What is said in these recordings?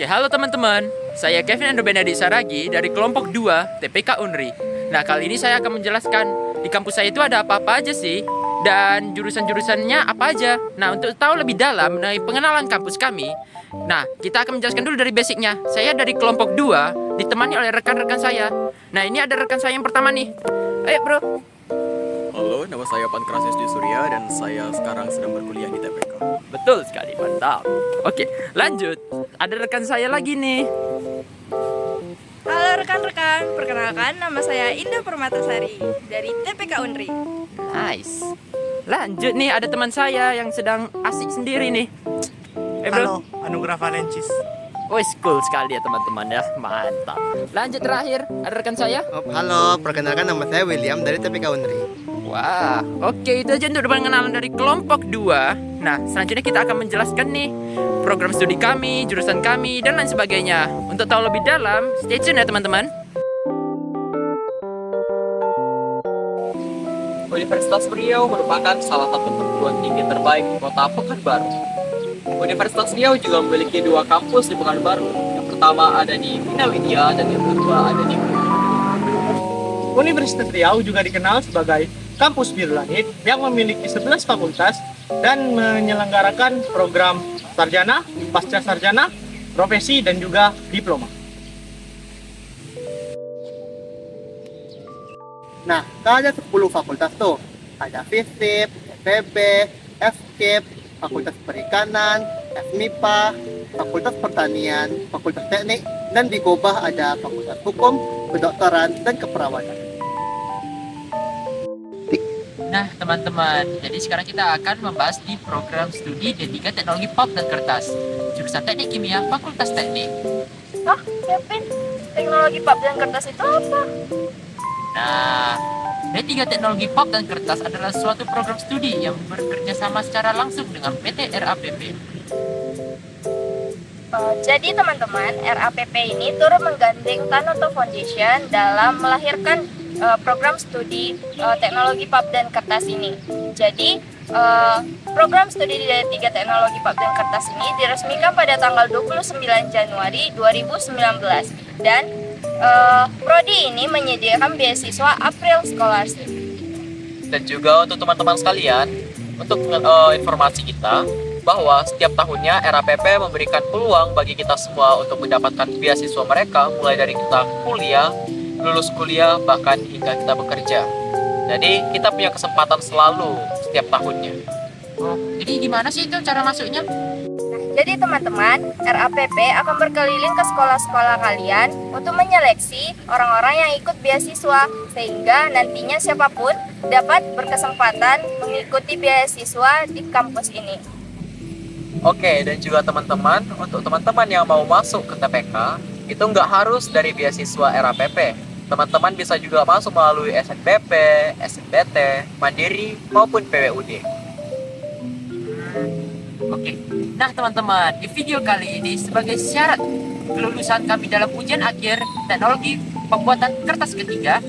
Oke, halo teman-teman. Saya Kevin Ando Benedik Saragi dari kelompok 2 TPK Unri. Nah, kali ini saya akan menjelaskan di kampus saya itu ada apa-apa aja sih dan jurusan-jurusannya apa aja. Nah, untuk tahu lebih dalam mengenai pengenalan kampus kami, nah, kita akan menjelaskan dulu dari basicnya. Saya dari kelompok 2 ditemani oleh rekan-rekan saya. Nah, ini ada rekan saya yang pertama nih. Ayo, bro. Halo, nama saya Pankrasius Surya dan saya sekarang sedang berkuliah di TPK. Betul sekali, mantap. Oke, lanjut. Ada rekan saya lagi nih. Halo rekan-rekan, perkenalkan nama saya Indah Permatasari dari TPK Unri. Nice. Lanjut nih, ada teman saya yang sedang asik sendiri nih. Halo, Anugrah Valencis. Wih, cool sekali ya teman-teman ya. Mantap. Lanjut terakhir, ada rekan saya. Halo, perkenalkan nama saya William dari TPK Unri. Wah, oke, itu aja untuk pengenalan dari kelompok 2. Nah, selanjutnya kita akan menjelaskan nih program studi kami, jurusan kami, dan lain sebagainya. Untuk tahu lebih dalam, stay tune ya teman-teman. Universitas Riau merupakan salah satu perguruan tinggi terbaik di kota Pekanbaru. Universitas Riau juga memiliki 2 kampus di Pekanbaru. Yang pertama ada di Bina Widya dan yang kedua ada di Universitas Riau juga dikenal sebagai kampus biru langit yang memiliki 11 fakultas dan menyelenggarakan program sarjana, pasca sarjana, profesi, dan juga diploma. Nah, ada 10 fakultas tuh. Ada FISIP, FEB, FKIP, Fakultas Perikanan, FMIPA, Fakultas Pertanian, Fakultas Teknik, dan di Gobah ada Fakultas Hukum, Kedokteran, dan Keperawatan. Nah, teman-teman, jadi sekarang kita akan membahas di program studi D3 Teknologi Pulp dan Kertas, jurusan Teknik Kimia, Fakultas Teknik. Oh, Kevin, teknologi pulp dan kertas itu apa? Nah, D3 Teknologi Pulp dan Kertas adalah suatu program studi yang bekerja sama secara langsung dengan PT RAPP. Jadi teman-teman, RAPP ini turut menggandeng Tanoto Foundation dalam melahirkan program studi teknologi pulp dan kertas ini. Jadi program studi di D3 Teknologi Pulp dan Kertas ini diresmikan pada tanggal 29 Januari 2019 dan prodi ini menyediakan beasiswa April Scholarship. Dan juga untuk teman-teman sekalian, untuk informasi kita bahwa setiap tahunnya RAPP memberikan peluang bagi kita semua untuk mendapatkan beasiswa mereka mulai dari kita kuliah, lulus kuliah, bahkan hingga kita bekerja. Jadi kita punya kesempatan selalu setiap tahunnya. Oh, jadi gimana sih itu cara masuknya? Jadi teman-teman, RAPP akan berkeliling ke sekolah-sekolah kalian untuk menyeleksi orang-orang yang ikut beasiswa sehingga nantinya siapapun dapat berkesempatan mengikuti beasiswa di kampus ini. Oke, dan juga teman-teman, untuk teman-teman yang mau masuk ke TPK, itu nggak harus dari beasiswa RAPP. Teman-teman bisa juga masuk melalui SNBP, SNBT, Mandiri, maupun PWUD. Oke, nah teman-teman, di video kali ini sebagai syarat kelulusan kami dalam ujian akhir teknologi pembuatan kertas ketiga,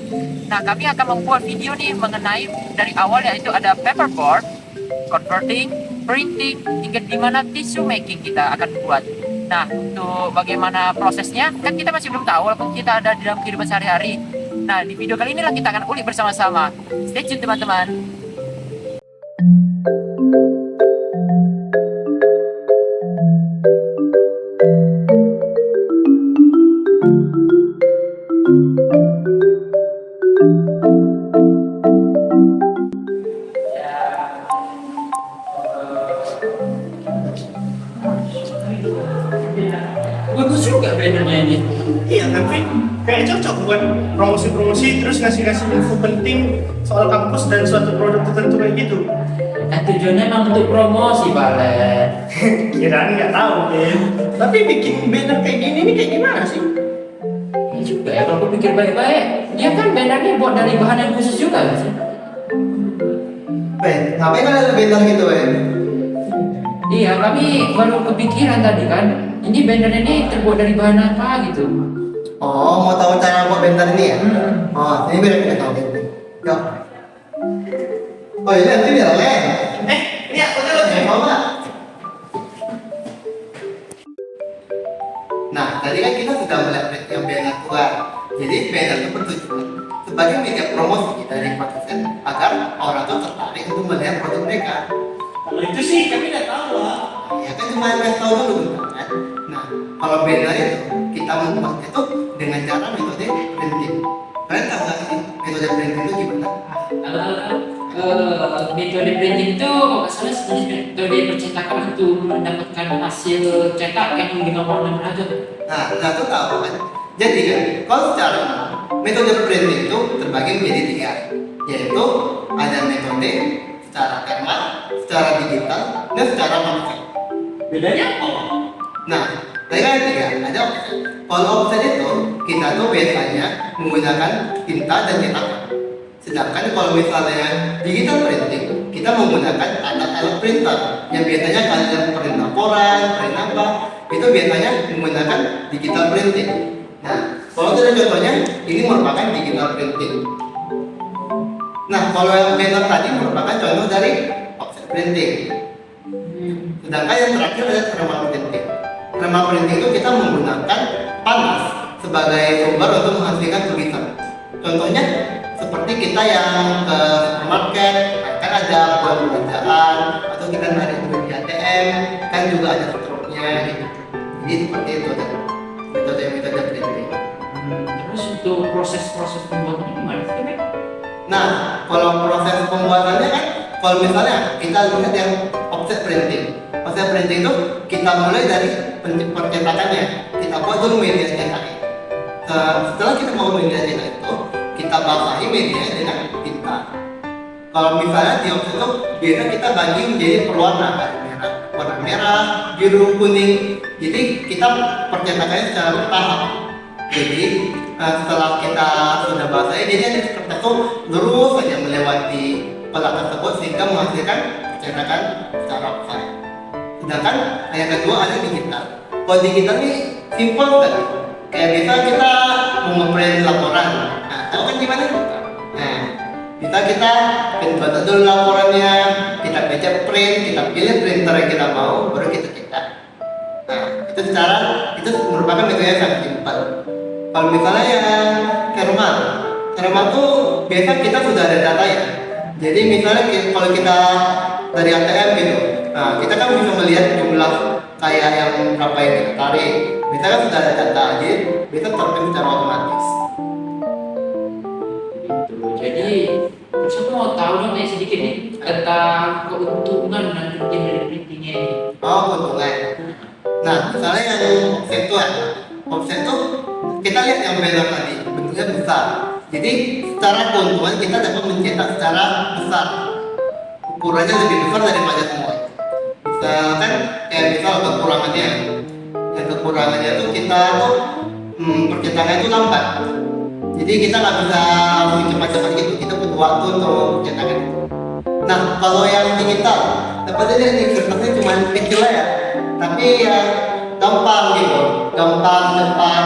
nah kami akan membuat video nih mengenai dari awal yaitu ada paperboard, converting, printing, hingga dimana tissue making kita akan buat. Nah, untuk bagaimana prosesnya, kan kita masih belum tahu walaupun kita ada di dalam kehidupan sehari-hari. Nah, di video kali inilah kita akan ulik bersama-sama. Stay tune teman-teman. Bagus juga bannernya ini. Iya kan, Fit? Kayak cocok buat promosi-promosi terus ngasih-ngasih info penting soal kampus dan suatu produk tertentu kayak gitu. Nah, tujuannya emang untuk promosi, Balen. Kirain nggak tahu, Fit. Tapi bikin banner kayak gini nih kayak gimana sih? Ini juga ya, kalau aku pikir baik-baik, dia kan bannernya buat dari bahan yang khusus juga kan sih? Ngapain kalian ada banner gitu, Ben? Iya, kami baru kepikiran tadi kan. Ini banner ini terbuat dari bahan apa gitu. Oh, mau tahu cara buat banner ini ya? Oh, ini biar kita tahu ini. Yuk. Oh, ini nanti biar Len. Lihat, udah. Mau nggak? Jadi banner itu bertujuan sebagai media promosi dari konten agar orang tuh tertarik untuk melihat produk mereka. Kalau itu sih kami tidak tahu, Wak. Ya kan cuma kasih tahu dulu kan. Nah, kalau banner itu kita membuatnya tuh dengan cara metode printing. Kalian tahu nggak sih metode printing itu gimana? Metode printing itu kalau nggak salah sebenarnya metode percetakan untuk mendapatkan hasil cetak yang dengan warna beragam. Nah, itu tahu kan? Jadi kan, kalau secara metode printing itu terbagi menjadi 3, yaitu ada metode secara thermal, secara digital, dan secara offset. Bedanya apa? Nah, tadi kan ada 3, ada offset. Kalau offset itu kita tuh biasanya menggunakan tinta dan cetakan. Sedangkan kalau misalnya digital printing, kita menggunakan alat printer yang biasanya kalian print laporan, print apa, itu biasanya menggunakan digital printing. Nah, kalau dari contohnya, ini merupakan digital printing. Nah, kalau yang banner tadi merupakan contoh dari offset printing. Sedangkan yang terakhir ada thermal printing. Thermal printing itu kita menggunakan panas sebagai sumber untuk menghasilkan tulisan. Contohnya seperti kita yang ke supermarket, kan ada buat belanjaan, atau kita narik duit di ATM, kan juga ada struknya gitu. Jadi seperti itu dan metode printing. Terus untuk proses pembuatannya gimana sih, Bek? Nah, kalau proses pembuatannya kan, kalau misalnya kita lihat yang offset printing. Offset printing itu kita mulai dari percetakannya. Kita buat dulu media cetak. Setelah kita mau media cetak itu, kita basahi media dengan tinta. Kalau misalnya di offset itu biasanya kita bagi menjadi perwarna, warna merah, biru, kuning. Jadi kita percetakannya secara bertahap. Jadi setelah kita sudah basahi, jadi ada kertas itu lurus saja melewati pelat tersebut sehingga menghasilkan percetakan secara offset. Sedangkan yang kedua ada digital. Kalau digital ini simple sekali. Kayak bisa kita memprint laporan. Nah, tahu kan gimana? Nah, bisa kita buat dulu laporannya, kita baca print, kita pilih printer yang kita mau, baru kita cetak. Nah, itu merupakan metode yang sangat simpel. Kalau misalnya yang thermal tuh biasa kita sudah ada data ya. Jadi misalnya kalau kita dari ATM gitu, nah kita kan bisa melihat jumlah kayak yang berapa yang kita tarik. Kita kan sudah ada data, jadi bisa terprint secara otomatis. Jadi, terus aku mau tahu dong nih sedikit nih tentang keuntungan dan kerugian dari printingnya ini. Oh, keuntungan. Nah, misalnya yang offset tuh kita lihat yang banner tadi, bentuknya besar. Jadi, secara keuntungan kita dapat mencetak secara besar. Ukurannya lebih besar daripada semua. Misalkan kayak misal kekurangannya. Yang kekurangannya tuh kita percetakannya itu lambat. Jadi kita nggak bisa langsung cepat-cepat gitu. Kita butuh waktu untuk percetakan itu. Nah, kalau yang digital, dapatnya nih kertasnya cuma kecil ya, tapi ya gampang gitu, gampang, cepat.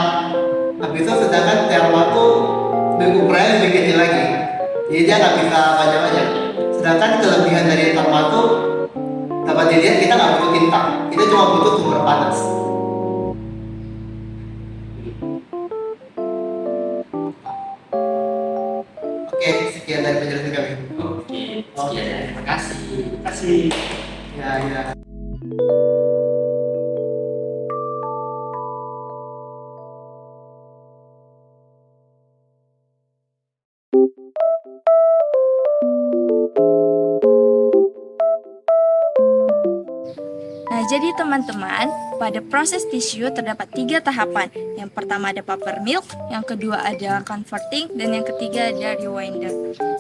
Habis itu sedangkan thermal tuh ukurannya lebih kecil lagi, jadi dia nggak bisa banyak-banyak. Sedangkan kelebihan dari thermal tuh dapat dilihat kita nggak butuh tinta, kita cuma butuh sumber panas. Oke, sekian dari penjelasan kami. Oke, sekian. Terima kasih. Terima kasih. Ya. Nah, jadi teman-teman, pada proses tisu terdapat 3 tahapan. Yang pertama ada paper milk, yang kedua ada converting, dan yang ketiga ada rewinder.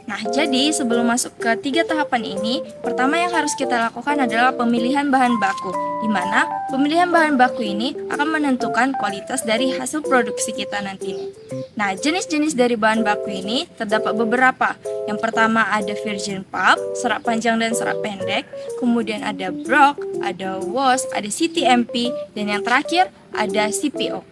Nah, jadi sebelum masuk ke 3 tahapan ini, pertama yang harus kita lakukan adalah pemilihan bahan baku, di mana pemilihan bahan baku ini akan menentukan kualitas dari hasil produksi kita nantinya. Nah, jenis-jenis dari bahan baku ini terdapat beberapa. Yang pertama ada virgin pulp, serat panjang dan serat pendek, kemudian ada block, ada WOS, ada CTMP, dan yang terakhir ada CPO.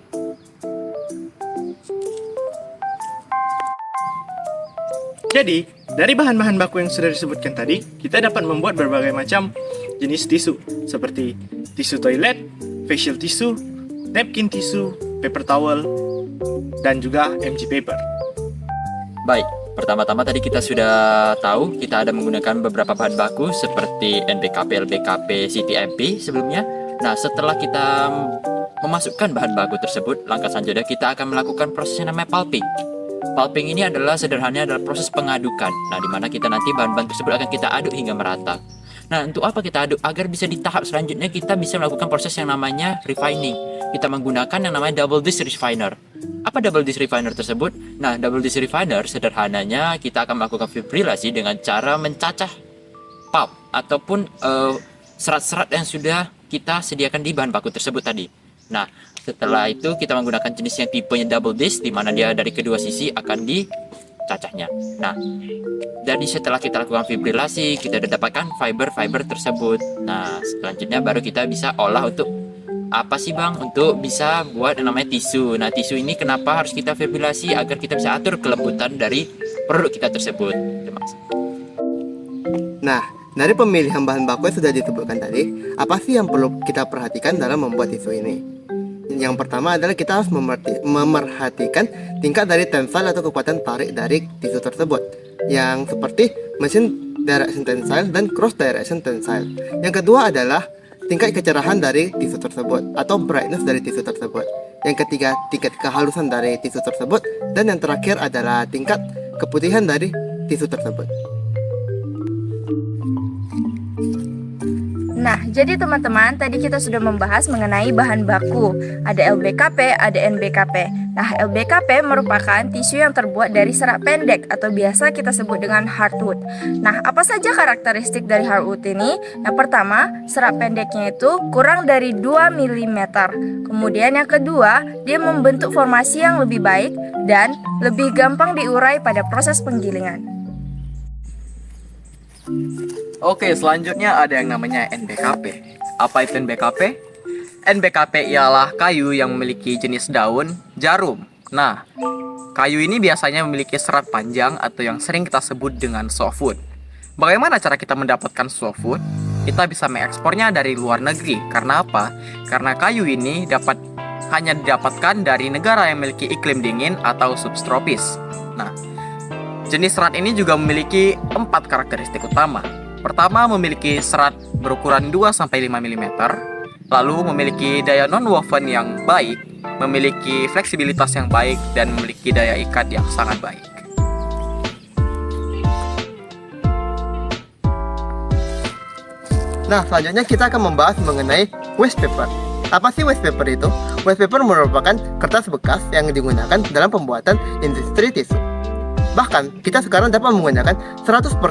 Jadi, dari bahan-bahan baku yang sudah disebutkan tadi, kita dapat membuat berbagai macam jenis tisu, seperti tisu toilet, facial tisu, napkin tisu, paper towel, dan juga MG paper. Baik, pertama-tama tadi kita sudah tahu kita ada menggunakan beberapa bahan baku seperti NBKP, LBKP, CTMP sebelumnya. Nah, setelah kita memasukkan bahan baku tersebut, langkah selanjutnya kita akan melakukan proses yang namanya pulping. Pulping ini sederhananya adalah proses pengadukan. Nah, di mana kita nanti bahan-bahan tersebut akan kita aduk hingga merata. Nah, untuk apa kita aduk? Agar bisa di tahap selanjutnya kita bisa melakukan proses yang namanya refining. Kita menggunakan yang namanya double dish refiner. Apa double dish refiner tersebut? Nah, double dish refiner sederhananya kita akan melakukan fibrilasi dengan cara mencacah pulp ataupun serat-serat yang sudah kita sediakan di bahan baku tersebut tadi. Nah, setelah itu kita menggunakan jenis yang tipenya double dish, di mana dia dari kedua sisi akan dicacahnya. Nah, jadi setelah kita lakukan fibrilasi, kita sudah dapatkan fiber-fiber tersebut. Nah, selanjutnya baru kita bisa olah untuk apa sih bang? Untuk bisa buat yang namanya tisu. Nah, tisu ini kenapa harus kita fibrilasi? Agar kita bisa atur kelembutan dari produk kita tersebut. Terima kasih. Nah, dari pemilihan bahan baku yang sudah disebutkan tadi, apa sih yang perlu kita perhatikan dalam membuat tisu ini? Yang pertama adalah kita harus memerhatikan tingkat dari tensile atau kekuatan tarik dari tisu tersebut, yang seperti mesin direction tensile dan cross direction tensile. Yang kedua adalah tingkat kecerahan dari tisu tersebut atau brightness dari tisu tersebut. Yang ketiga, tingkat kehalusan dari tisu tersebut. Dan yang terakhir adalah tingkat keputihan dari tisu tersebut. Nah, jadi teman-teman, tadi kita sudah membahas mengenai bahan baku. Ada LBKP, ada NBKP. Nah, LBKP merupakan tisu yang terbuat dari serat pendek atau biasa kita sebut dengan hardwood. Nah, apa saja karakteristik dari hardwood ini? Yang pertama, serat pendeknya itu kurang dari 2 mm. Kemudian yang kedua, dia membentuk formasi yang lebih baik dan lebih gampang diurai pada proses penggilingan. Oke, selanjutnya ada yang namanya NBKP. Apa itu NBKP? NBKP ialah kayu yang memiliki jenis daun jarum. Nah, kayu ini biasanya memiliki serat panjang atau yang sering kita sebut dengan softwood. Bagaimana cara kita mendapatkan softwood? Kita bisa mengekspornya dari luar negeri. Karena apa? Karena kayu ini hanya didapatkan dari negara yang memiliki iklim dingin atau subtropis. Nah, jenis serat ini juga memiliki 4 karakteristik utama. Pertama, memiliki serat berukuran 2-5 mm, lalu memiliki daya non-woven yang baik, memiliki fleksibilitas yang baik, dan memiliki daya ikat yang sangat baik. Nah, selanjutnya kita akan membahas mengenai waste paper. Apa sih waste paper itu? Waste paper merupakan kertas bekas yang digunakan dalam pembuatan industri tisu. Bahkan, kita sekarang dapat menggunakan 100%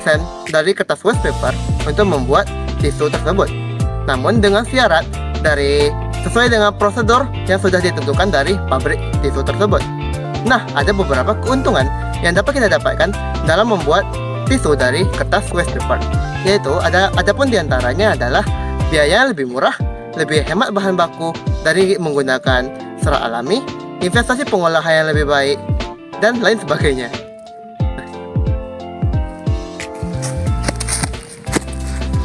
dari kertas waste paper untuk membuat tisu tersebut. Namun dengan syarat sesuai dengan prosedur yang sudah ditentukan dari pabrik tisu tersebut. Nah, ada beberapa keuntungan yang dapat kita dapatkan dalam membuat tisu dari kertas waste paper. Yaitu, adapun diantaranya adalah biaya lebih murah, lebih hemat bahan baku dari menggunakan serat alami, investasi pengolahan yang lebih baik, dan lain sebagainya.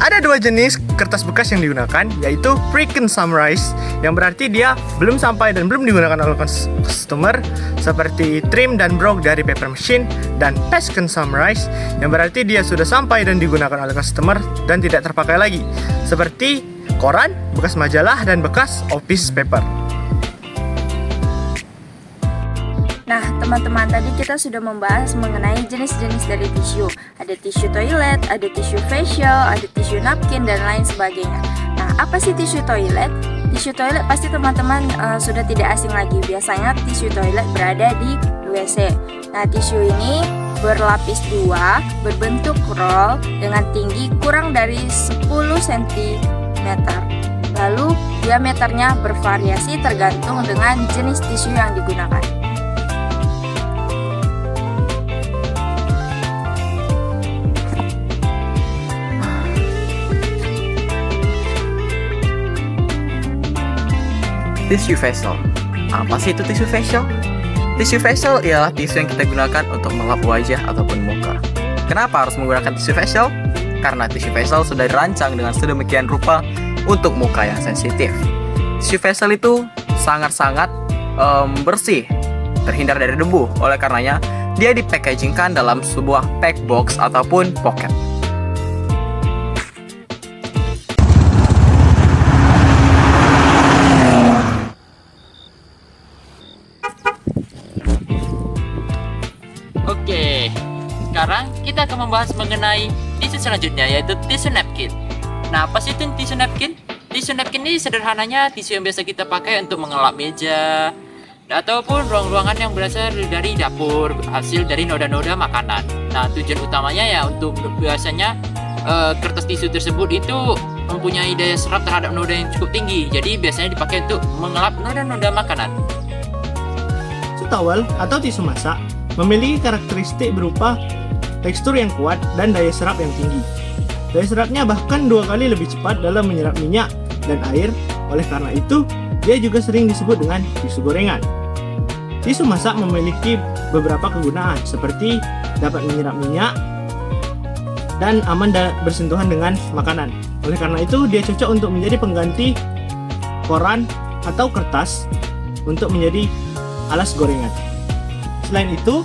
Ada 2 jenis kertas bekas yang digunakan, yaitu pre-consumerized, yang berarti dia belum sampai dan belum digunakan oleh customer, seperti trim dan broke dari paper machine, dan post-consumerized, yang berarti dia sudah sampai dan digunakan oleh customer dan tidak terpakai lagi, seperti koran, bekas majalah, dan bekas office paper. Nah, teman-teman, tadi kita sudah membahas mengenai jenis-jenis dari tisu. Ada tisu toilet, ada tisu facial, ada tisu napkin, dan lain sebagainya. Nah, apa sih tisu toilet? Tisu toilet pasti teman-teman sudah tidak asing lagi. Biasanya tisu toilet berada di WC. Nah, tisu ini berlapis 2, berbentuk roll dengan tinggi kurang dari 10 cm. Lalu, diameternya bervariasi tergantung dengan jenis tisu yang digunakan. Tisu facial. Apa sih itu tisu facial? Tisu facial ialah tisu yang kita gunakan untuk melap wajah ataupun muka. Kenapa harus menggunakan tisu facial? Karena tisu facial sudah dirancang dengan sedemikian rupa untuk muka yang sensitif. Tisu facial itu sangat-sangat bersih terhindar dari debu. Oleh karenanya, dia dipackagingkan dalam sebuah pack box ataupun pocket. Oke, sekarang kita akan membahas mengenai tisu selanjutnya, yaitu tisu napkin. Nah, apa sih itu tisu napkin? Tisu napkin ini sederhananya tisu yang biasa kita pakai untuk mengelap meja ataupun ruang-ruangan yang berasal dari dapur, hasil dari noda-noda makanan. Nah, tujuan utamanya ya untuk biasanya kertas tisu tersebut itu mempunyai daya serap terhadap noda yang cukup tinggi. Jadi biasanya dipakai untuk mengelap noda-noda makanan. Tisu towel atau tisu masak memiliki karakteristik berupa tekstur yang kuat dan daya serap yang tinggi. Daya serapnya bahkan 2 kali lebih cepat dalam menyerap minyak dan air. Oleh karena itu, dia juga sering disebut dengan tisu gorengan. Tisu masak memiliki beberapa kegunaan seperti dapat menyerap minyak dan aman bersentuhan dengan makanan. Oleh karena itu, dia cocok untuk menjadi pengganti koran atau kertas untuk menjadi alas gorengan. Selain itu,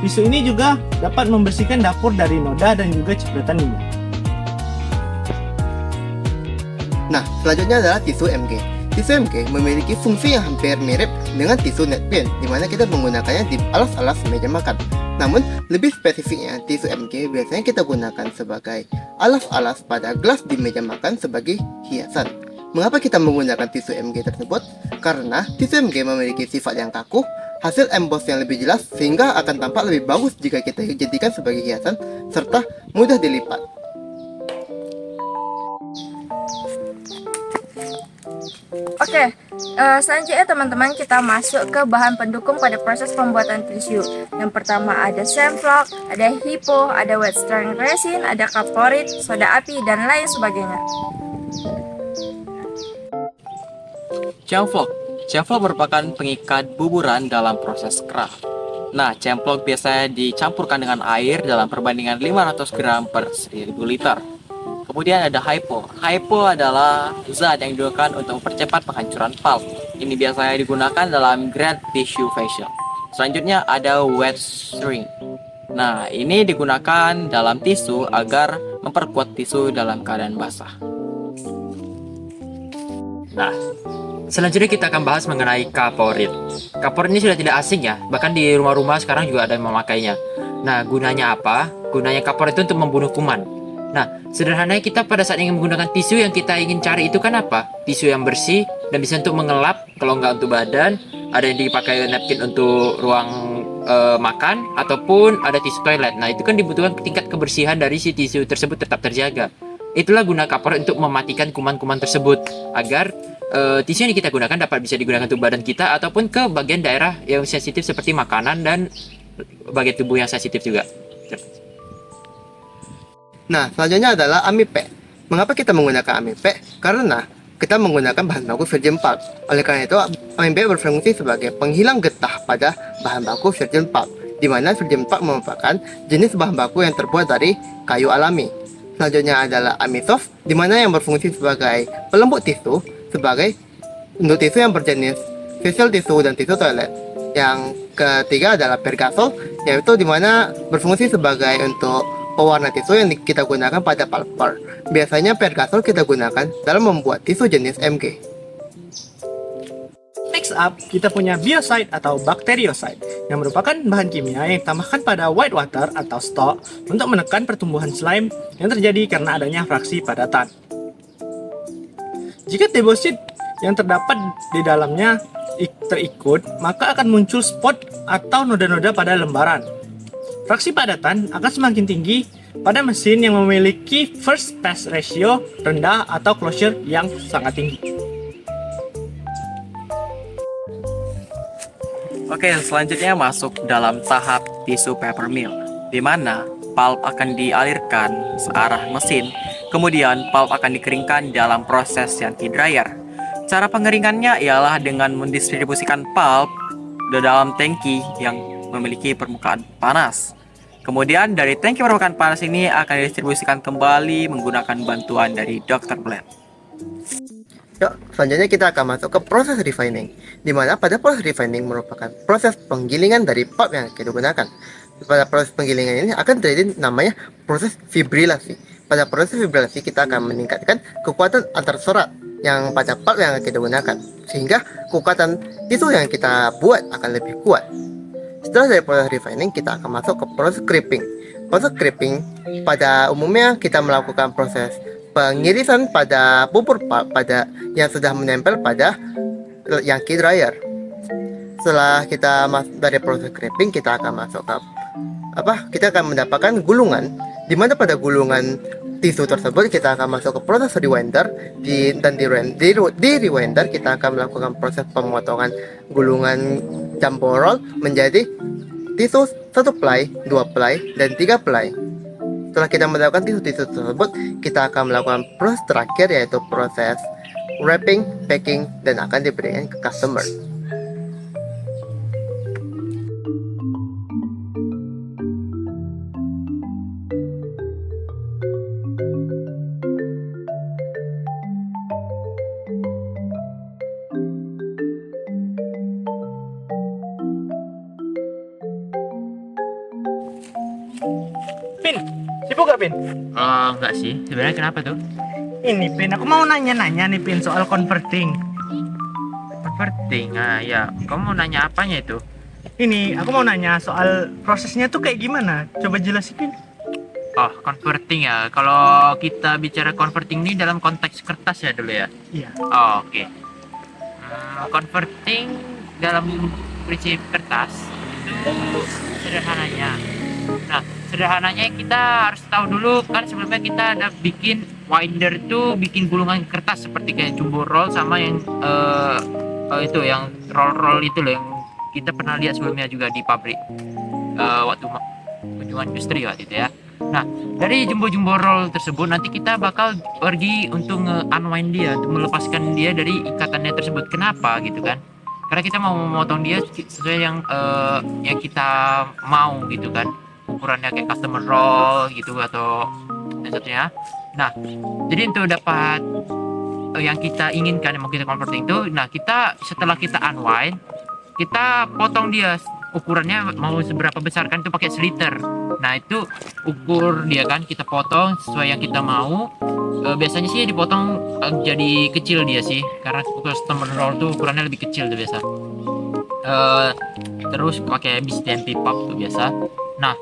tisu ini juga dapat membersihkan dapur dari noda dan juga cipratan minyak. Nah, selanjutnya adalah tisu MG. Tisu MG memiliki fungsi yang hampir mirip dengan tisu napkin, di mana kita menggunakannya di alas-alas meja makan. Namun, lebih spesifiknya, tisu MG biasanya kita gunakan sebagai alas-alas pada gelas di meja makan sebagai hiasan. Mengapa kita menggunakan tisu MG tersebut? Karena tisu MG memiliki sifat yang kaku, hasil emboss yang lebih jelas, sehingga akan tampak lebih bagus jika kita jadikan sebagai hiasan, serta mudah dilipat. Oke, selanjutnya teman-teman kita masuk ke bahan pendukung pada proses pembuatan tisu. Yang pertama ada Semflock, ada Hypo, ada wet strength resin, ada kaporit, soda api, dan lain sebagainya. Cemplok. Cemplok merupakan pengikat buburan dalam proses craft. Nah, cemplok biasanya dicampurkan dengan air dalam perbandingan 500 gram per 1000 liter. Kemudian ada hypo. Hypo adalah zat yang digunakan untuk mempercepat penghancuran pulp. Ini biasanya digunakan dalam grade tissue facial. Selanjutnya ada wet shrink. Nah, ini digunakan dalam tisu agar memperkuat tisu dalam keadaan basah. Nah, selanjutnya kita akan bahas mengenai kaporit. Kaporit ini sudah tidak asing ya, bahkan di rumah-rumah sekarang juga ada yang memakainya. Nah, gunanya apa? Gunanya kaporit itu untuk membunuh kuman. Nah, sederhananya kita pada saat ingin menggunakan tisu yang kita ingin cari itu kan apa? Tisu yang bersih dan bisa untuk mengelap, kalau nggak untuk badan. Ada yang dipakai napkin untuk ruang makan, ataupun ada tisu toilet. Nah, itu kan dibutuhkan tingkat kebersihan dari si tisu tersebut tetap terjaga. Itulah guna kaporit untuk mematikan kuman-kuman tersebut, agar tisu yang kita gunakan dapat bisa digunakan untuk badan kita ataupun ke bagian daerah yang sensitif seperti makanan dan bagian tubuh yang sensitif juga. Nah, selanjutnya adalah amipe. Mengapa kita menggunakan amipe? Karena kita menggunakan bahan baku virgin pulp. Oleh karena itu, amipe berfungsi sebagai penghilang getah pada bahan baku virgin pulp, di mana virgin pulp merupakan jenis bahan baku yang terbuat dari kayu alami. Selanjutnya adalah amisoft, di mana yang berfungsi sebagai pelembut tisu, sebagai untuk tisu yang berjenis facial tisu dan tisu toilet. Yang ketiga adalah pergasol, yaitu di mana berfungsi sebagai untuk pewarna tisu yang kita gunakan pada pulper. Biasanya pergasol kita gunakan dalam membuat tisu jenis MG. Next up, kita punya biocide atau bactericide, yang merupakan bahan kimia yang ditambahkan pada white water atau stock untuk menekan pertumbuhan slime yang terjadi karena adanya fraksi padatan. Jika deposit yang terdapat di dalamnya terikut, maka akan muncul spot atau noda-noda pada lembaran. Fraksi padatan akan semakin tinggi pada mesin yang memiliki first pass ratio rendah atau closure yang sangat tinggi. Oke, selanjutnya masuk dalam tahap tisu paper mill, di mana pulp akan dialirkan searah mesin, kemudian pulp akan dikeringkan dalam proses yanti dryer. Cara pengeringannya ialah dengan mendistribusikan pulp ke dalam tangki yang memiliki permukaan panas. Kemudian dari tangki permukaan panas ini akan didistribusikan kembali menggunakan bantuan dari Dr. Blend. Yuk, selanjutnya kita akan masuk ke proses refining, di mana pada proses refining merupakan proses penggilingan dari pulp yang kita gunakan. Pada proses penggilingan ini akan terjadi namanya proses fibrilasi. Pada proses fibrilasi kita akan meningkatkan kekuatan antar serat yang pada pulp yang kita gunakan, sehingga kekuatan tisu yang kita buat akan lebih kuat. Setelah dari proses refining, kita akan masuk ke proses crimping. Proses crimping pada umumnya kita melakukan proses pengirisan pada bubur pulp pada yang sudah menempel pada Yankee dryer. Setelah kita dari proses crimping, kita akan masuk ke kita akan mendapatkan gulungan, di mana pada gulungan tisu tersebut kita akan masuk ke proses rewinder di rewinder kita akan melakukan proses pemotongan gulungan jumbo roll menjadi tisu 1 ply, 2 ply, dan 3 ply. Setelah kita mendapatkan tisu-tisu tersebut, kita akan melakukan proses terakhir yaitu proses wrapping, packing, dan akan diberikan ke customer. Pin, sibuk gak Pin? Oh, enggak sih. Sebenarnya kenapa tuh? Ini Pin, aku mau nanya-nanya nih Pin soal converting. Converting. Ah, ya. Kamu mau nanya apanya itu? Ini, aku mau nanya soal prosesnya tuh kayak gimana? Coba jelasin Pin. Oh, converting ya. Kalau kita bicara converting ini dalam konteks kertas ya dulu ya. Iya. Oh, oke. Converting dalam prinsip kertas itu sederhananya. Nah, sederhananya kita harus tahu dulu kan sebelumnya kita ada bikin winder tuh bikin gulungan kertas seperti kayak jumbo roll sama yang itu yang roll itu loh yang kita pernah lihat sebelumnya juga di pabrik waktu kunjungan industri waktu itu ya. Nah, dari jumbo roll tersebut nanti kita bakal pergi untuk nge-unwind dia, untuk melepaskan dia dari ikatannya tersebut. Kenapa gitu kan? Karena kita mau memotong dia sesuai yang kita mau gitu kan. Ukurannya kayak customer roll gitu atau dan satunya. Nah, jadi untuk dapat yang kita inginkan yang mau kita converting itu, nah kita setelah kita unwind, kita potong dia ukurannya mau seberapa besar kan itu pakai sliter. Nah itu ukur dia kan kita potong sesuai yang kita mau. Biasanya sih dipotong jadi kecil dia sih karena customer roll tuh ukurannya lebih kecil tuh biasa. Terus pakai BCTMP pulp tuh biasa. Nah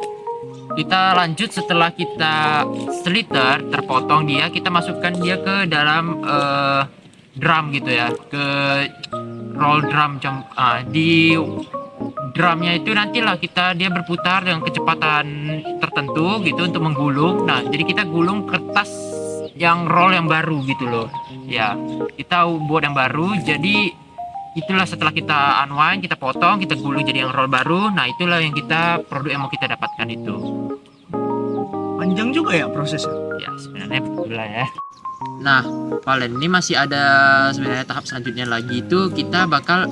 kita lanjut setelah kita sliter terpotong dia, kita masukkan dia ke dalam drum gitu ya, ke roll drum di drumnya itu nantilah dia berputar dengan kecepatan tertentu gitu untuk menggulung. Nah jadi kita gulung kertas yang roll yang baru gitu loh ya, kita buat yang baru. Jadi itulah setelah kita unwind, kita potong, kita gulung jadi yang roll baru. Nah itulah yang produk yang mau kita dapatkan itu. Panjang juga ya prosesnya? Ya sebenarnya betul lah ya. Nah Valen, ini masih ada sebenarnya tahap selanjutnya lagi itu kita bakal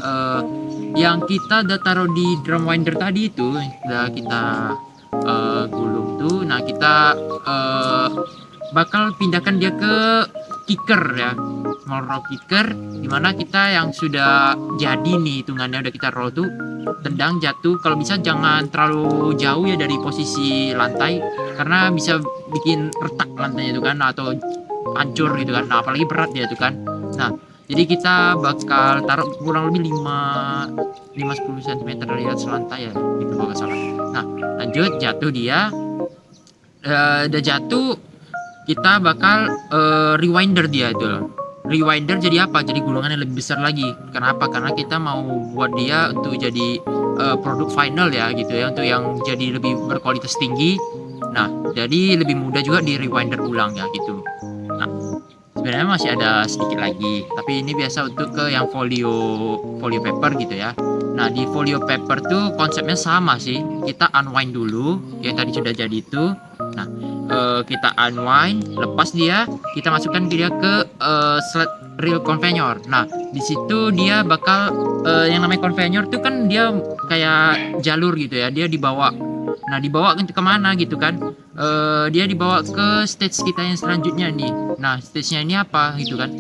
yang kita udah taruh di drum winder tadi itu udah kita gulung tuh. Nah kita bakal pindahkan dia ke kicker ya, small roll kicker, dimana kita yang sudah jadi nih hitungannya udah kita roll tuh tendang jatuh. Kalau bisa jangan terlalu jauh ya dari posisi lantai karena bisa bikin retak lantainya itu kan atau hancur gitu kan. Nah apalagi berat dia itu kan. Nah jadi kita bakal taruh kurang lebih 5-10 cm dari atas lantai ya gitu kalau nggak salah. Nah lanjut jatuh dia, udah jatuh kita bakal rewinder dia itu. Rewinder jadi apa? Jadi gulungannya lebih besar lagi. Kenapa? Karena kita mau buat dia untuk jadi produk final ya gitu ya, untuk yang jadi lebih berkualitas tinggi. Nah jadi lebih mudah juga di rewinder ulang ya gitu. Nah sebenarnya masih ada sedikit lagi, tapi ini biasa untuk ke yang folio paper gitu ya. Nah di folio paper tuh konsepnya sama sih, kita unwind dulu yang tadi sudah jadi itu. Nah kita unwind, lepas dia, kita masukkan dia ke sled reel conveyor. Nah di situ dia bakal yang namanya conveyor tuh kan dia kayak jalur gitu ya, dia dibawa. Nah dibawa ke mana gitu kan, dia dibawa ke stage kita yang selanjutnya nih. Nah stage-nya ini apa gitu kan,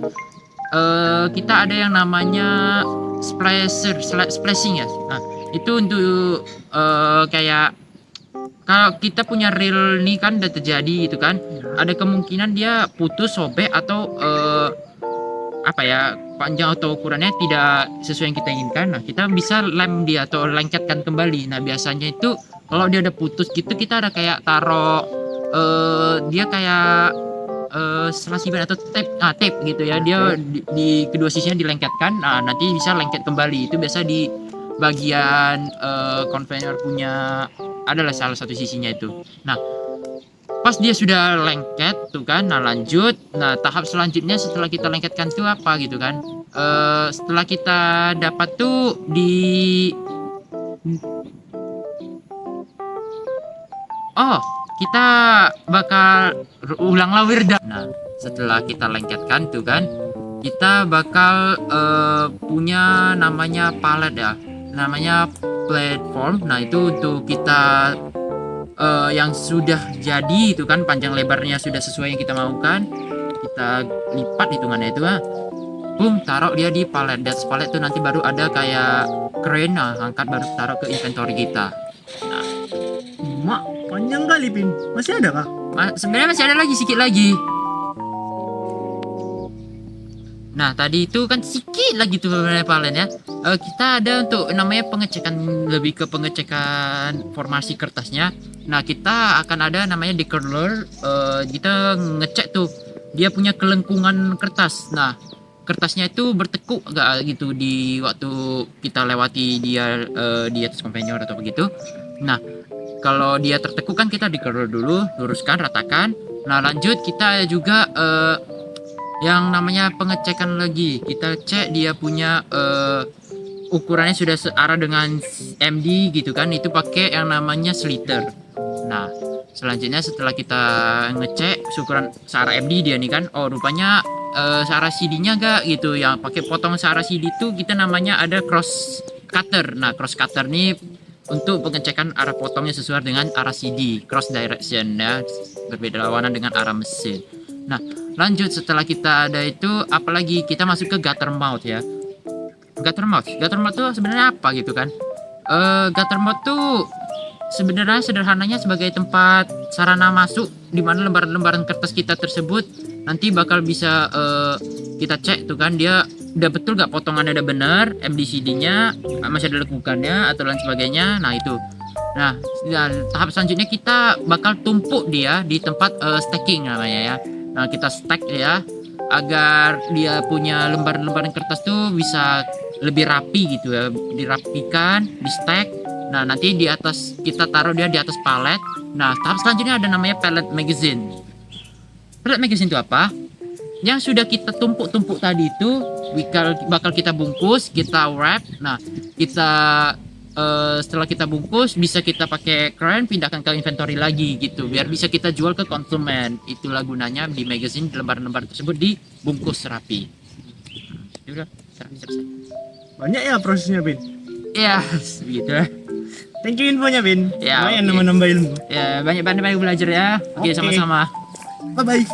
kita ada yang namanya splashing ya. Nah, itu untuk kayak kalau kita punya reel nih kan udah terjadi gitu kan, ada kemungkinan dia putus, sobek atau apa ya, panjang atau ukurannya tidak sesuai yang kita inginkan. Nah, kita bisa lem dia atau lengketkan kembali. Nah, biasanya itu kalau dia udah putus gitu, kita ada kayak taruh dia kayak selasi ban atau tape gitu ya. Dia di kedua sisinya dilengketkan. Nah, nanti bisa lengket kembali. Itu biasa di bagian konveyor punya, adalah salah satu sisinya itu. Nah, pas dia sudah lengket tuh kan, nah lanjut. Nah, tahap selanjutnya setelah kita lengketkan tuh apa gitu kan, setelah kita dapat tuh kita bakal ulang lawir dah. Nah, setelah kita lengketkan tuh kan, kita bakal punya namanya palet ya, namanya platform. Nah, itu untuk kita yang sudah jadi itu kan, panjang lebarnya sudah sesuai yang kita maukan, kita lipat hitungannya itu taruh dia di palet. Dan palet itu nanti baru ada kayak crane, angkat baru taruh ke inventory kita. Nah, Mak, panjang kali Pin. Masih ada kah? sebenarnya masih ada lagi, sedikit lagi. Nah, tadi itu kan sedikit lagi tuh palet ya. Kita ada untuk namanya pengecekan, lebih ke pengecekan formasi kertasnya. Nah, kita akan ada namanya decolor. Kita ngecek tuh dia punya kelengkungan kertas. Nah, kertasnya itu bertekuk enggak gitu di waktu kita lewati dia di atas konveyor atau begitu. Nah, kalau dia tertekuk kan kita decolor dulu, luruskan, ratakan. Nah, lanjut kita juga yang namanya pengecekan lagi. Kita cek dia punya ukurannya sudah searah dengan MD gitu kan. Itu pakai yang namanya sliter. Nah, selanjutnya setelah kita ngecek ukuran searah MD dia nih kan, oh rupanya searah CD-nya enggak gitu. Yang pakai potong searah CD itu kita namanya ada cross cutter. Nah, cross cutter nih untuk pengecekan arah potongnya sesuai dengan arah CD, cross direction ya, berbeda lawanan dengan arah mesin. Nah, lanjut setelah kita ada itu, apalagi kita masuk ke gutter mouth ya. Gutter mouth tuh sebenarnya apa gitu kan? Gutter mouth tuh sebenarnya sederhananya sebagai tempat sarana masuk di mana lembaran-lembaran kertas kita tersebut nanti bakal bisa kita cek tuh kan, dia udah betul gak potongannya udah bener, MDCD-nya masih ada lekukannya atau lain sebagainya. Nah, itu. Nah, dan tahap selanjutnya kita bakal tumpuk dia di tempat stacking namanya ya. Nah, kita stack ya agar dia punya lembaran-lembaran kertas tuh bisa lebih rapi gitu ya, dirapikan, di stack. Nah, nanti di atas kita taruh dia di atas palet. Nah, tahap selanjutnya ada namanya pallet magazine. Pallet magazine itu apa? Yang sudah kita tumpuk-tumpuk tadi itu bakal kita bungkus, kita wrap. Nah, kita setelah kita bungkus bisa kita pakai crane, pindahkan ke inventory lagi gitu, biar bisa kita jual ke konsumen. Itulah gunanya di magazine, lembaran-lembaran tersebut dibungkus rapi. Udah selesai. Banyak ya prosesnya Pin. Ya, begitu. Thank you infonya Pin. Ya, Lumayan oke. nambah-nambah ilmu. Ya, banyak belajar ya. Oke, Oke. sama-sama. Bye bye.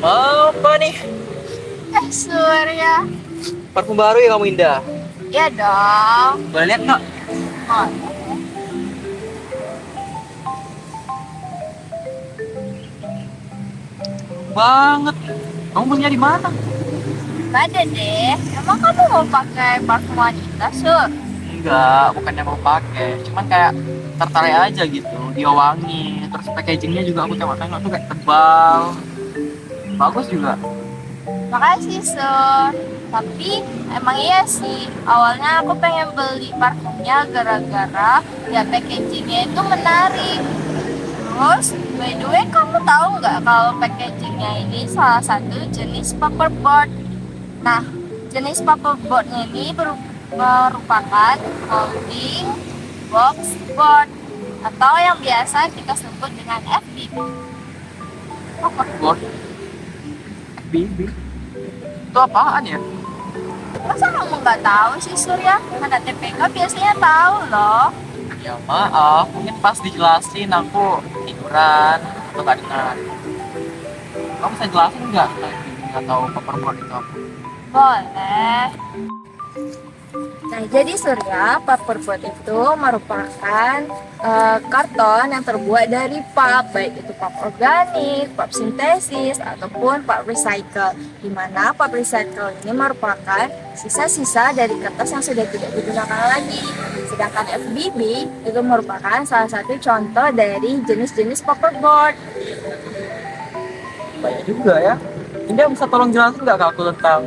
Apa nih? Surya. Parfum baru ya kamu Indah? Ya dong. Boleh lihat nggak? Oh, Banget. Kamu belinya di mana? nggak ada deh. Emang kamu mau pakai parfum wanita, Sur? Enggak, bukannya mau pakai, cuman kayak tertarik aja gitu. Dia wangi, terus packagingnya juga aku tengok-tengok tuh kayak tebal, bagus juga. Makasih, Sur. Tapi emang iya sih, awalnya aku pengen beli parfumnya gara-gara ya packagingnya itu menarik. Terus, by the way, kamu tahu nggak kalau packagingnya ini salah satu jenis paperboard? Nah, jenis paperboardnya ini merupakan molding box, board, atau yang biasa kita sebut dengan FBB. Paperboard. FBB. Itu apaan ya? Masa kamu nggak tahu sih Surya? Anak TPK biasanya tahu loh. Ya maaf, mungkin pas dijelasin aku tiduran atau nggak dengar. Kamu bisa jelasin nggak atau paperboard itu apa? Boleh. Nah, jadi Surya, paperboard itu merupakan karton yang terbuat dari pulp, baik itu pulp organik, pulp sintesis, ataupun pulp recycle. Di mana pulp recycle ini merupakan sisa-sisa dari kertas yang sudah tidak digunakan lagi. Sedangkan FBB itu merupakan salah satu contoh dari jenis-jenis paperboard. Banyak juga ya. Indah bisa tolong jelasin nggak ke aku tentang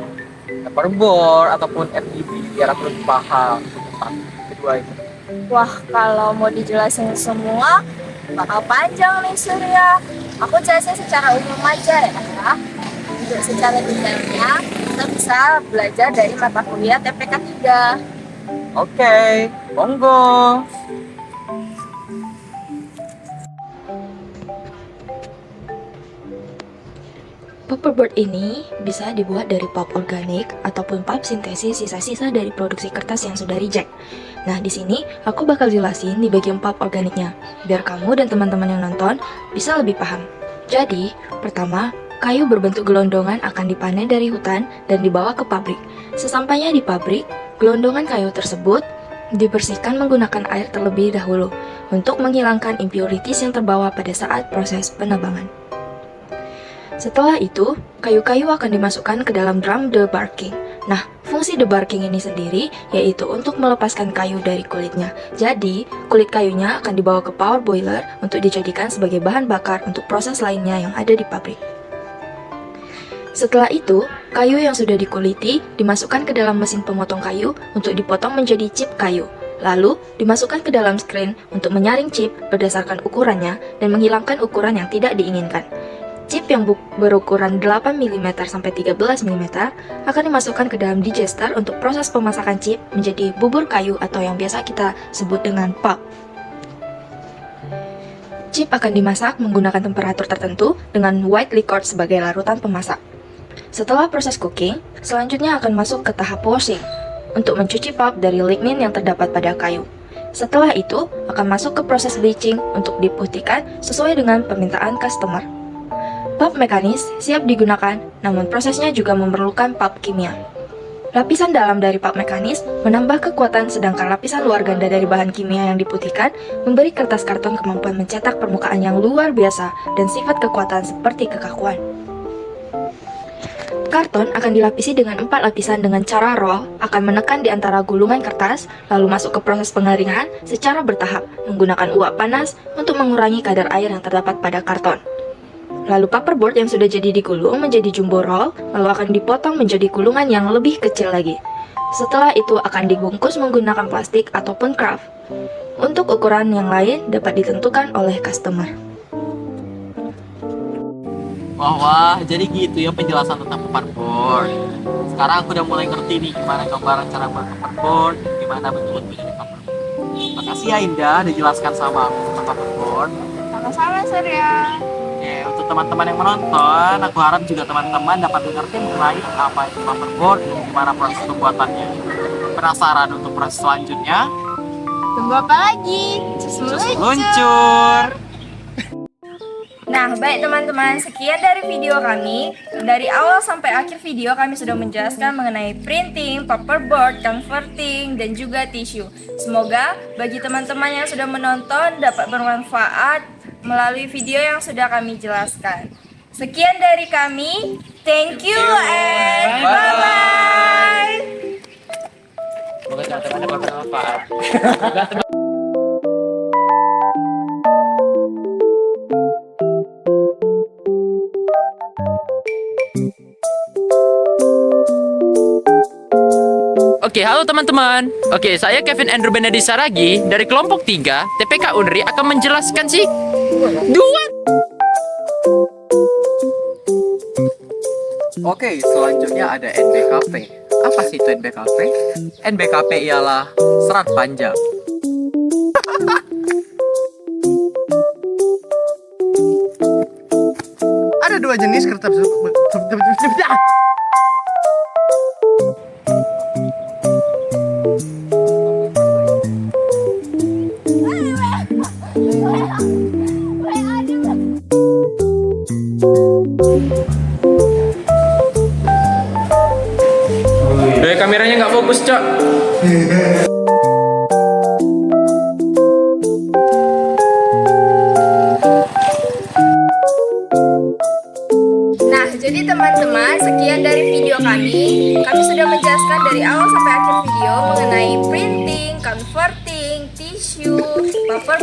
paperboard ataupun FBB biar aku lebih paham tentang kedua itu. Wah, kalau mau dijelasin semua bakal panjang nih Surya. Aku jelasin secara umum aja ya. Untuk secara detailnya, kita bisa belajar dari mata kuliah TPK 3. Oke, monggo. Paperboard ini bisa dibuat dari pulp organik ataupun pulp sintesis sisa-sisa dari produksi kertas yang sudah reject. Nah, di sini aku bakal jelasin di bagian pulp organiknya, biar kamu dan teman-teman yang nonton bisa lebih paham. Jadi, pertama, kayu berbentuk gelondongan akan dipanen dari hutan dan dibawa ke pabrik. Sesampainya di pabrik, gelondongan kayu tersebut dibersihkan menggunakan air terlebih dahulu untuk menghilangkan impurities yang terbawa pada saat proses penebangan. Setelah itu, kayu-kayu akan dimasukkan ke dalam drum debarking. Nah, fungsi debarking ini sendiri yaitu untuk melepaskan kayu dari kulitnya. Jadi, kulit kayunya akan dibawa ke power boiler untuk dijadikan sebagai bahan bakar untuk proses lainnya yang ada di pabrik. Setelah itu, kayu yang sudah dikuliti dimasukkan ke dalam mesin pemotong kayu untuk dipotong menjadi chip kayu. Lalu, dimasukkan ke dalam screen untuk menyaring chip berdasarkan ukurannya dan menghilangkan ukuran yang tidak diinginkan. Chip yang berukuran 8 mm sampai 13 mm akan dimasukkan ke dalam digester untuk proses pemasakan chip menjadi bubur kayu atau yang biasa kita sebut dengan pulp. Chip akan dimasak menggunakan temperatur tertentu dengan white liquor sebagai larutan pemasak. Setelah proses cooking, selanjutnya akan masuk ke tahap washing untuk mencuci pulp dari lignin yang terdapat pada kayu. Setelah itu, akan masuk ke proses bleaching untuk diputihkan sesuai dengan permintaan customer. Pulp mekanis siap digunakan, namun prosesnya juga memerlukan pulp kimia. Lapisan dalam dari pulp mekanis menambah kekuatan, sedangkan lapisan luar ganda dari bahan kimia yang diputihkan memberi kertas karton kemampuan mencetak permukaan yang luar biasa dan sifat kekuatan seperti kekakuan. Karton akan dilapisi dengan 4 lapisan dengan cara roll, akan menekan di antara gulungan kertas, lalu masuk ke proses pengeringan secara bertahap menggunakan uap panas untuk mengurangi kadar air yang terdapat pada karton. Lalu paperboard yang sudah jadi digulung menjadi jumbo roll, lalu akan dipotong menjadi gulungan yang lebih kecil lagi. Setelah itu akan dibungkus menggunakan plastik ataupun kraft. Untuk ukuran yang lain dapat ditentukan oleh customer. Wah, jadi gitu ya penjelasan tentang paperboard. Sekarang aku udah mulai ngerti nih gimana gambaran cara buat paperboard, gimana bentuk-bentuknya di paperboard. Makasih ya Indah, udah jelaskan sama aku tentang paperboard. Sama-sama Surya. Oke, untuk teman-teman yang menonton, aku harap juga teman-teman dapat mengerti mengenai apa itu paperboard dan gimana proses pembuatannya. Penasaran untuk proses selanjutnya? Tunggu apa lagi? Luncur! Nah, baik teman-teman, sekian dari video kami. Dari awal sampai akhir video kami sudah menjelaskan mengenai printing, paperboard, converting, dan juga tisu. Semoga bagi teman-teman yang sudah menonton dapat bermanfaat melalui video yang sudah kami jelaskan. Sekian dari kami. Thank you and bye-bye. Semoga teman-teman dapat bermanfaat. Oke, halo teman-teman. Oke, saya Kevin Andrew Benedi Saragi dari kelompok 3 TPK Unri akan menjelaskan dua. Oke, selanjutnya ada NBKP. Apa sih itu NBKP? NBKP ialah serat panjang. dua jenis kertas. Kameranya nggak fokus, Cak. Nah, jadi teman-teman, sekian dari video kami. Kami sudah menjelaskan dari awal sampai akhir video mengenai printing, converting, tissue, paper.